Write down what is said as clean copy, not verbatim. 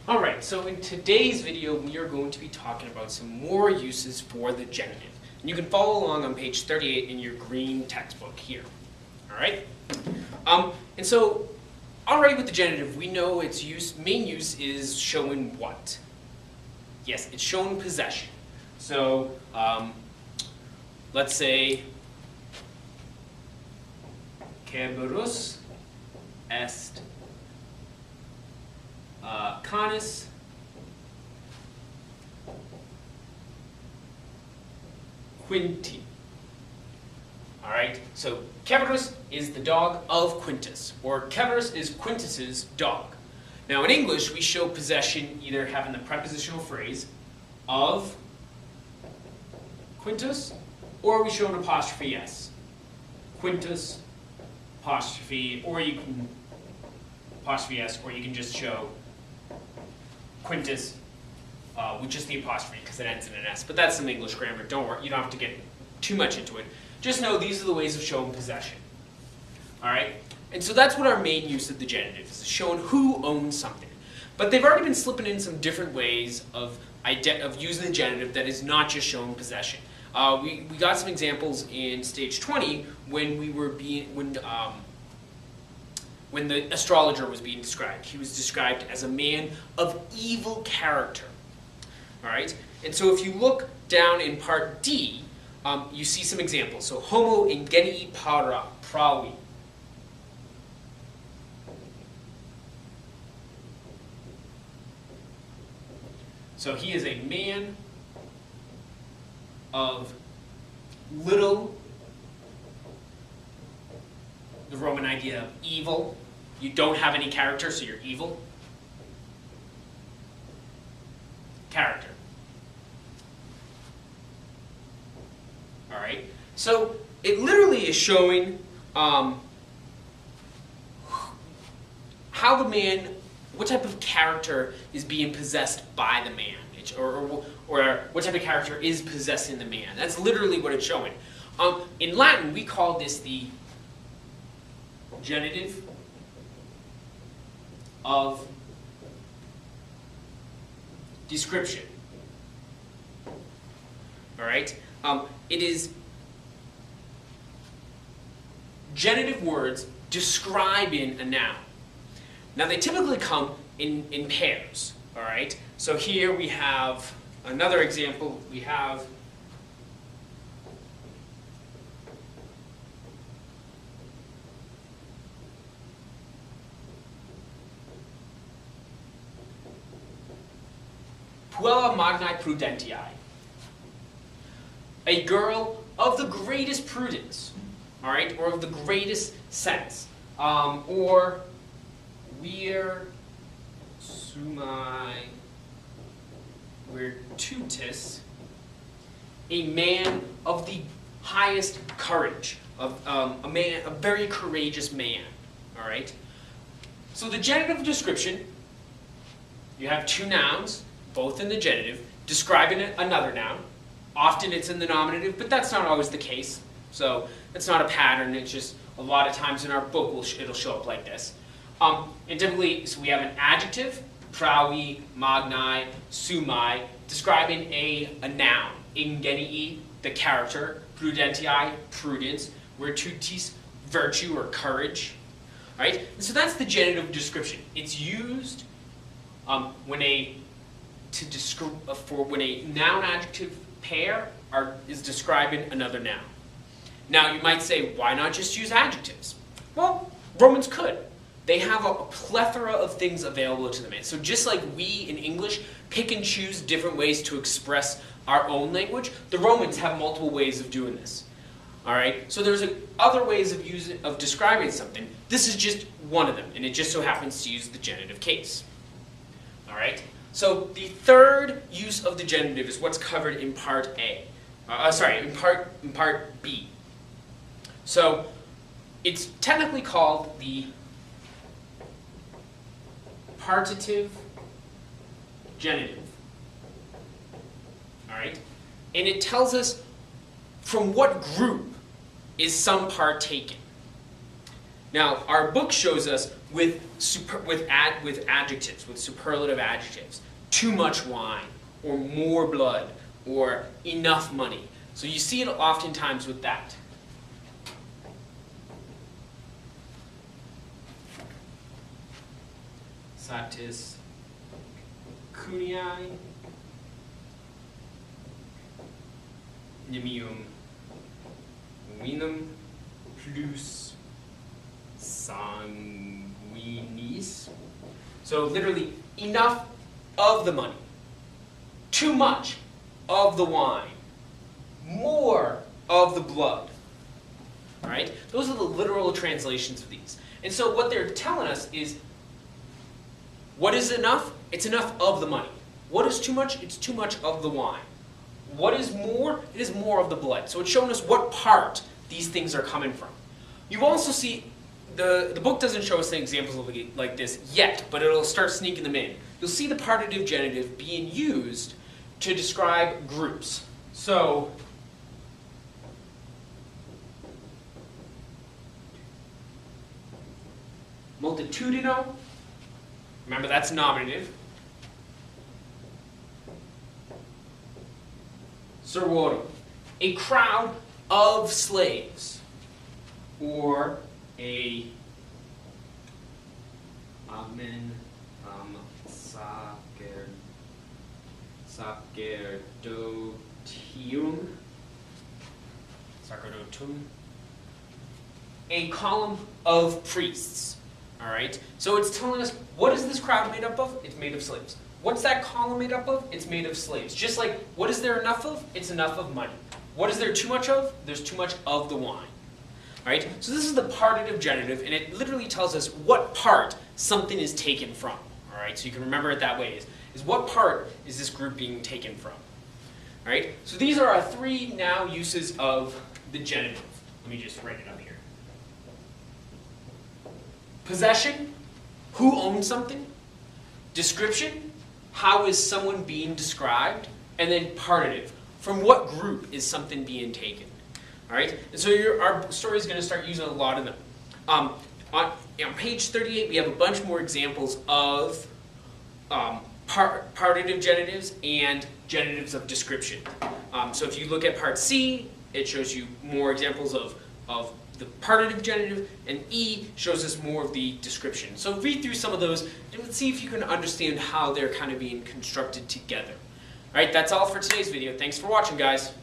Alright, so in today's video we are going to be talking about some more uses for the genitive. And you can follow along on page 38 in your green textbook here. Alright? And so, already with the genitive, we know its main use is showing what? Yes, it's showing possession. So, let's say, Cerberus est canis Quinti. Alright, so Cerberus is the dog of Quintus, or Cerberus is Quintus's dog. Now in English, we show possession either having the prepositional phrase of Quintus, or we show an apostrophe s. Quintus, apostrophe, or you can apostrophe s, or you can just show Quintus with just the apostrophe because it ends in an s. But that's some English grammar. Don't worry, you don't have to get too much into it. Just know these are the ways of showing possession. Alright? And so that's what our main use of the genitive is, showing who owns something. But they've already been slipping in some different ways of using the genitive that is not just showing possession. We got some examples in stage 20 when when the astrologer was being described. He was described as a man of evil character. Alright? And so if you look down in part D, you see some examples. So, homo ingenii pravi. So he is a man of little, the Roman idea of evil. You don't have any character, so you're evil. Character. Alright? So it literally is showing how the man, what type of character is being possessed by the man, or what type of character is possessing the man. That's literally what it's showing. In Latin, we call this the genitive of description. Alright? It is genitive words describing a noun. Now they typically come in pairs. Alright? So here we have another example. We have Puella magnae prudentii, a girl of the greatest prudence, all right, or of the greatest sense, or vir sumai virtutis, a man of the highest courage, of a very courageous man, all right. So the genitive description, you have two nouns, both in the genitive, describing another noun. Often it's in the nominative, but that's not always the case. So it's not a pattern, it's just a lot of times in our book it'll show up like this. And typically, so we have an adjective, pravi, magnae, sumai, describing a noun. Ingenii, the character, prudentii, prudence, virtutis, virtue or courage. Right? And so that's the genitive description. It's used when a noun-adjective pair is describing another noun. Now you might say, why not just use adjectives? Well, Romans could. They have a plethora of things available to them. So just like we in English pick and choose different ways to express our own language, the Romans have multiple ways of doing this. All right. So there's other ways of describing something. This is just one of them, and it just so happens to use the genitive case. All right. So the third use of the genitive is what's covered in part A. In part B. So it's technically called the partitive genitive. All right, and it tells us from what group is some part taken. Now, our book shows us with adjectives, with superlative adjectives. Too much wine, or more blood, or enough money. So you see it oftentimes with that. Satis cuniae nimium vinum plus sanguinis. So literally, enough of the money, too much of the wine, more of the blood. All right? Those are the literal translations of these. And so what they're telling us is, what is enough? It's enough of the money. What is too much? It's too much of the wine. What is more? It is more of the blood. So it's showing us what part these things are coming from. You also see, the book doesn't show us the examples like this yet, but it'll start sneaking them in. You'll see the partitive genitive being used to describe groups. So, multitudino, remember that's nominative. Servorum, a crowd of slaves, or a sacerdotum, a column of priests. All right, so it's telling us, what is this crowd made up of? It's made of slaves. What's that column made up of? It's made of slaves. Just like, what is there enough of? It's enough of money. What is there too much of? There's too much of the wine. All right, so this is the partitive genitive, and it literally tells us what part something is taken from. All right, so you can remember it that way, is what part is this group being taken from? All right, so these are our three now uses of the genitive. Let me just write it up here. Possession, who owns something. Description, how is someone being described. And then partitive, from what group is something being taken. All right, and so our story is going to start using a lot of them. On page 38, we have a bunch more examples of partitive genitives and genitives of description. So if you look at part C, it shows you more examples of the partitive genitive, and E shows us more of the description. So read through some of those and see if you can understand how they're kind of being constructed together. All right, that's all for today's video. Thanks for watching, guys.